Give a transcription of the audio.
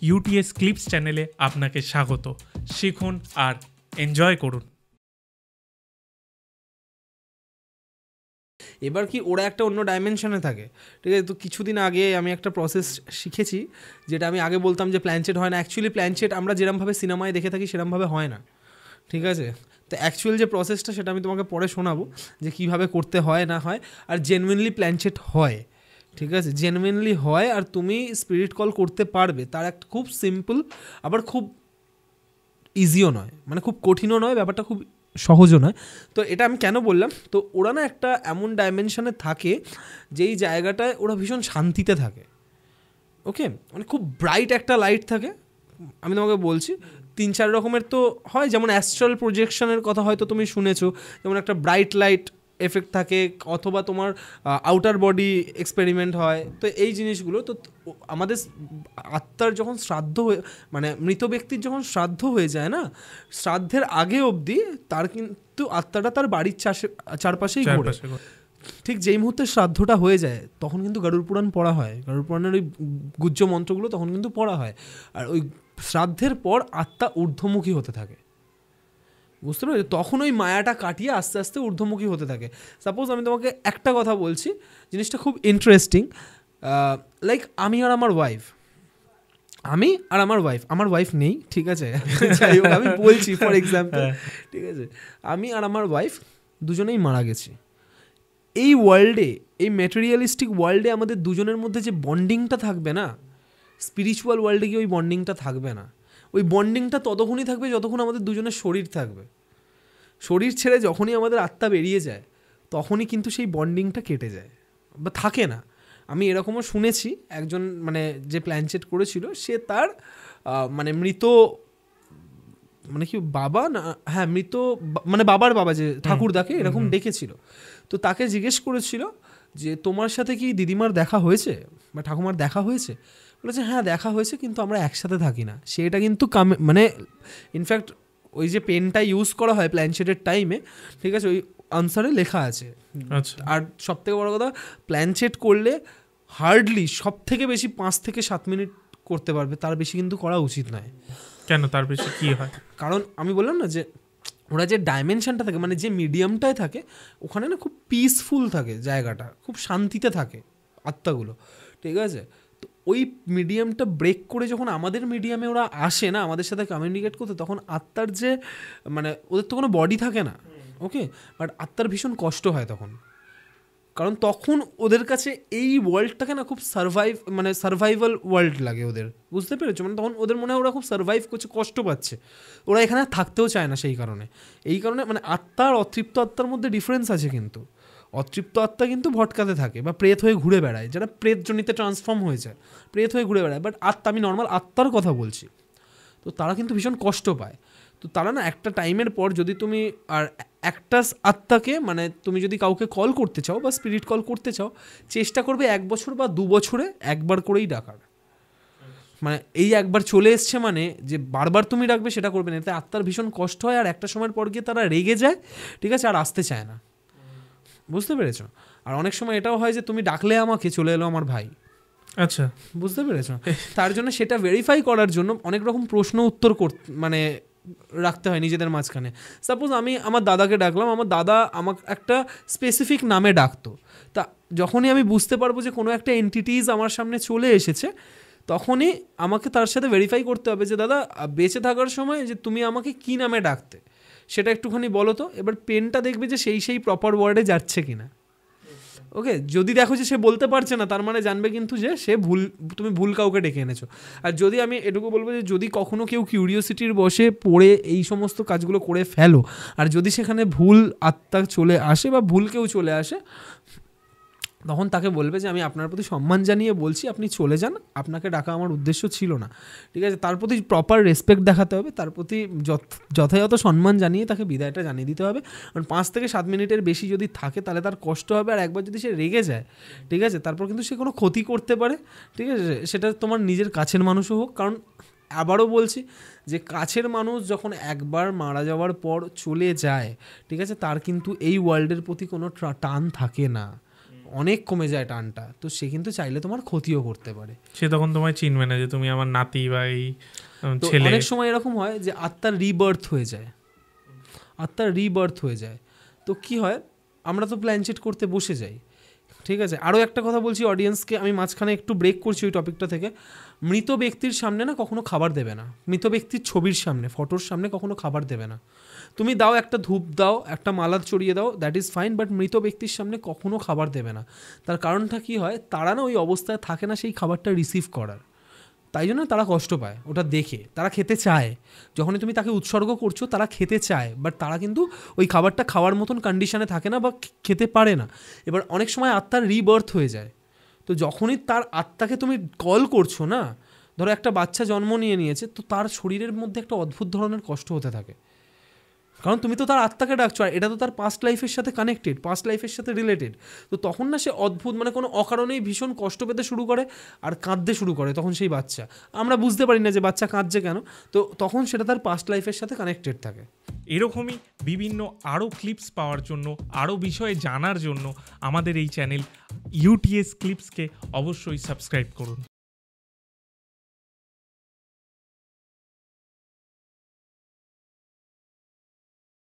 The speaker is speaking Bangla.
ইউটিএস ক্লিপস চ্যানেলে আপনাকে স্বাগত। শিখুন আর এনজয় করুন। এবার কি ওরা একটা অন্য ডাইমেনশনে থাকে, ঠিক আছে? তো কিছুদিন আগে আমি একটা প্রসেস শিখেছি, যেটা আমি আগে বলতাম যে প্ল্যানচেট হয় না। অ্যাকচুয়ালি প্ল্যানচেট আমরা যেরমভাবে সিনেমায় দেখে থাকি সেরমভাবে হয় না, ঠিক আছে? তো অ্যাকচুয়াল যে প্রসেসটা সেটা আমি তোমাকে পরে শোনাবো যে কীভাবে করতে হয় না হয়। আর জেনুইনলি প্ল্যানচেট হয়, ঠিক আছে? জেনুইনলি হয়, আর তুমি স্পিরিট কল করতে পারবে। তার একটা খুব সিম্পল, আবার খুব ইজিও নয়, মানে খুব কঠিনও নয়, ব্যাপারটা খুব সহজও নয়। তো এটা আমি কেন বললাম, তো ওরা না একটা এমন ডাইমেনশনে থাকে যেই জায়গাটায় ওরা ভীষণ শান্তিতে থাকে। ওকে, মানে খুব ব্রাইট একটা লাইট থাকে। আমি তোমাকে বলছি 3-4 রকমের তো হয়, যেমন অ্যাস্ট্রাল প্রজেকশনের কথা হয়তো তুমি শুনেছো, যেমন একটা ব্রাইট লাইট এফেক্ট থাকে, অথবা তোমার আউটার বডি এক্সপেরিমেন্ট হয়। তো এই জিনিসগুলো তো আমাদের আত্মার যখন শ্রাদ্ধ হয়ে, মানে মৃত ব্যক্তির যখন শ্রাদ্ধ হয়ে যায় না, শ্রাদ্ধের আগে অবধি তার কিন্তু আত্মাটা তার বাড়ির চারপাশেই ঘোরে। ঠিক যেই মুহূর্তে শ্রাদ্ধটা হয়ে যায় তখন কিন্তু গরুড় পুরাণ পড়া হয়, গরুড় পুরাণের ওই গুজ্জ মন্ত্রগুলো তখন কিন্তু পড়া হয়। আর ওই শ্রাদ্ধের পর আত্মা ঊর্ধ্বমুখী হতে থাকে, বুঝতে পারছো? তখন ওই মায়াটা কাটিয়ে আস্তে আস্তে ঊর্ধ্বমুখী হতে থাকে। সাপোজ আমি তোমাকে একটা কথা বলছি, জিনিসটা খুব ইন্টারেস্টিং। লাইক আমি আর আমার ওয়াইফ, আমার ওয়াইফ নেই, ঠিক আছে? যাই হোক, আমি বলছি ফর এক্সাম্পল, ঠিক আছে? আমি আর আমার ওয়াইফ দুজনেই মারা গেছি। এই ওয়ার্ল্ডে, এই ম্যাটেরিয়ালিস্টিক ওয়ার্ল্ডে আমাদের দুজনের মধ্যে যে বন্ডিংটা থাকবে না, স্পিরিচুয়াল ওয়ার্ল্ডে গিয়ে ওই বন্ডিংটা থাকবে না। ওই বন্ডিংটা ততক্ষণই থাকবে যতক্ষণ আমাদের দুজনের শরীর থাকবে। শরীর ছেড়ে যখনই আমাদের আত্মা বেরিয়ে যায় তখনই কিন্তু সেই বন্ডিংটা কেটে যায় বা থাকে না। আমি এরকমও শুনেছি, একজন মানে যে প্ল্যানচেট করেছিল সে তার মানে মৃত, মানে কি বাবা না, হ্যাঁ মৃত, মানে বাবার বাবা যে ঠাকুরদাকে এরকম ডেকেছিল। তো তাকে জিজ্ঞেস করেছিল যে তোমার সাথে কি দিদিমার দেখা হয়েছে বা ঠাকুমার দেখা হয়েছে? বলেছে হ্যাঁ দেখা হয়েছে, কিন্তু আমরা একসাথে থাকি না। সেটা কিন্তু মানে ইনফ্যাক্ট ওই যে পেনটা ইউজ করা হয় প্ল্যানচেটের টাইমে, ঠিক আছে, ওই আনসারে লেখা আছে। আর সবথেকে বড় কথা, প্ল্যানচেট করলে হার্ডলি সব থেকে বেশি 5 থেকে 7 মিনিট করতে পারবে, তার বেশি কিন্তু করা উচিত নয়। কেন? তার বেশি কি হয়? কারণ আমি বললাম না যে ওরা যে ডাইমেনশনটা থাকে, মানে যে মিডিয়ামটায় থাকে, ওখানে না খুব পিসফুল থাকে জায়গাটা, খুব শান্তিতে থাকে আত্মাগুলো, ঠিক আছে? তো ওই মিডিয়ামটা ব্রেক করে যখন আমাদের মিডিয়ামে ওরা আসে না আমাদের সাথে কমিউনিকেট করতে, তখন আত্মার যে, মানে ওদের তো কোনো বডি থাকে না, ওকে, বাট আত্মার ভীষণ কষ্ট হয় তখন। কারণ তখন ওদের কাছে এই ওয়ার্ল্ডটাকে না খুব সার্ভাইভাল ওয়ার্ল্ড লাগে ওদের, বুঝতে পেরেছো? মানে তখন ওদের মনে হয় ওরা খুব সার্ভাইভ করছে, কষ্ট পাচ্ছে, ওরা এখানে থাকতেও চায় না। এই কারণে মানে আত্মা আর অতৃপ্ত আত্মার মধ্যে ডিফারেন্স আছে। কিন্তু অতৃপ্ত আত্মা কিন্তু ভটকাতে থাকে বা প্রেত হয়ে ঘুরে বেড়ায়, যারা প্রেতজনিতে ট্রান্সফর্ম হয়ে যায়, প্রেত হয়ে ঘুরে বেড়ায়। বাট আত্মা, আমি নর্মাল আত্মার কথা বলছি, তো তারা কিন্তু ভীষণ কষ্ট পায়। তো তারা না একটা টাইমের পর, যদি তুমি আর একটা আত্মাকে, মানে তুমি যদি কাউকে কল করতে চাও বা স্পিরিট কল করতে চাও, চেষ্টা করবে 1 বছর বা 2 বছরে একবার করেই ডাকার। মানে এই একবার চলে এসছে মানে যে বারবার তুমি ডাকবে সেটা করবে না, এতে আত্মার ভীষণ কষ্ট হয়। আর একটা সময়ের পর গিয়ে তারা রেগে যায়, ঠিক আছে, আর আসতে চায় না, বুঝতে পেরেছো? আর অনেক সময় এটাও হয় যে তুমি ডাকলে আমাকে, চলে এলো আমার ভাই, আচ্ছা, বুঝতে পেরেছো? তার জন্য সেটা ভেরিফাই করার জন্য অনেক রকম প্রশ্ন উত্তর মানে রাখতে হয় নিজেদের মাঝখানে। সাপোজ আমি আমার দাদাকে ডাকলাম, আমার দাদা আমাকে একটা স্পেসিফিক নামে ডাকতো, তা যখনই আমি বুঝতে পারবো যে কোনো একটা এন্টিটিজ আমার সামনে চলে এসেছে, তখনই আমাকে তার সাথে ভেরিফাই করতে হবে যে দাদা বেঁচে থাকার সময় যে তুমি আমাকে কী নামে ডাকতে সেটা একটুখানি বলো তো। এবার পেনটা দেখবে যে সেই প্রপার ওয়ার্ডে যাচ্ছে কিনা। ওকে, যদি দেখো যে সে বলতে পারছে না, তার মানে জানবে কিন্তু যে সে তুমি ভুল কাউকে ডেকে এনেছো। আর যদি আমি এটুকু বলবো যে যদি কখনো কেউ কিউরিওসিটির বসে পড়ে এই সমস্ত কাজগুলো করে ফেলো, আর যদি সেখানে ভুল আত্মা চলে আসে বা ভুল কেউ চলে আসে, তখন তাকে বলবে যে আমি আপনার প্রতি সম্মান জানিয়ে বলছি, আপনি চলে যান, আপনাকে ডাকা আমার উদ্দেশ্য ছিল না, ঠিক আছে? তার প্রতি প্রপার রেসপেক্ট দেখাতে হবে, তার প্রতি যথাযথ সম্মান জানিয়ে তাকে বিদায়টা জানিয়ে দিতে হবে। কারণ 5 থেকে 7 মিনিটের বেশি যদি থাকে তাহলে তার কষ্ট হবে। আর একবার যদি সে রেগে যায়, ঠিক আছে, তারপর কিন্তু সে কোনো ক্ষতি করতে পারে, ঠিক আছে? সেটা তোমার নিজের কাছের মানুষও হোক। কারণ আবারও বলছি যে কাছের মানুষ যখন একবার মারা যাওয়ার পর চলে যায়, ঠিক আছে, তার কিন্তু এই ওয়ার্ল্ডের প্রতি কোনো টান থাকে না। অনেক কমে যায় টানটা, তো সে কিন্তু চাইলে তোমার ক্ষতিও করতে পারে। সে তখন তোমায় চিনবে না যে তুমি আমার নাতি বা এই তো ছেলে। অনেক সময় এরকম হয় যে আত্মার রিবার্থ হয়ে যায়, তো কি হয়, আমরা তো প্ল্যানচেট করতে বসে যাই, ঠিক আছে। আরও একটা কথা বলছি অডিয়েন্সকে, আমি মাঝখানে একটু ব্রেক করছি ওই টপিকটা থেকে। মৃত ব্যক্তির সামনে না কখনো খাবার দেবে না, মৃত ব্যক্তির ছবির সামনে, ফটোর সামনে কখনো খাবার দেবে না। তুমি দাও, একটা ধূপ দাও, একটা মালা চড়িয়ে দাও, দ্যাট ইজ ফাইন, বাট মৃত ব্যক্তির সামনে কখনো খাবার দেবে না। তার কারণটা কি হয়, তারা না ওই অবস্থায় থাকে না সেই খাবারটা রিসিভ করার, তাই জন্য তারা কষ্ট পায় ওটা দেখে। তারা খেতে চায়, যখনই তুমি তাকে উৎসর্গ করছো তারা খেতে চায়, বাট তারা কিন্তু ওই খাবারটা খাওয়ার মতন কন্ডিশনে থাকে না বা খেতে পারে না। এবার অনেক সময় আত্মার রিবার্থ হয়ে যায়, তো যখনই তার আত্মাকে তুমি কল করছো না, ধরো একটা বাচ্চা জন্ম নিয়েছে, তো তার শরীরের মধ্যে একটা অদ্ভুত ধরনের কষ্ট হতে থাকে, কারণ তুমি তো তার আত্মাকে ডাকছো, আর এটা তো তার পাস্ট লাইফের সাথে কানেক্টেড, পাস্ট লাইফের সাথে রিলেটেড। তো তখন না সে অদ্ভুত, মানে কোনো অকারণেই ভীষণ কষ্ট পেতে শুরু করে আর কাঁদতে শুরু করে। তখন সেই বাচ্চা, আমরা বুঝতে পারি না যে বাচ্চা কাঁদছে কেন, তো তখন সেটা তার পাস্ট লাইফের সাথে কানেক্টেড থাকে। এরকমই বিভিন্ন আরও ক্লিপস পাওয়ার জন্য, আরও বিষয়ে জানার জন্য আমাদের এই চ্যানেল ইউটিএস ক্লিপসকে অবশ্যই সাবস্ক্রাইব করুন।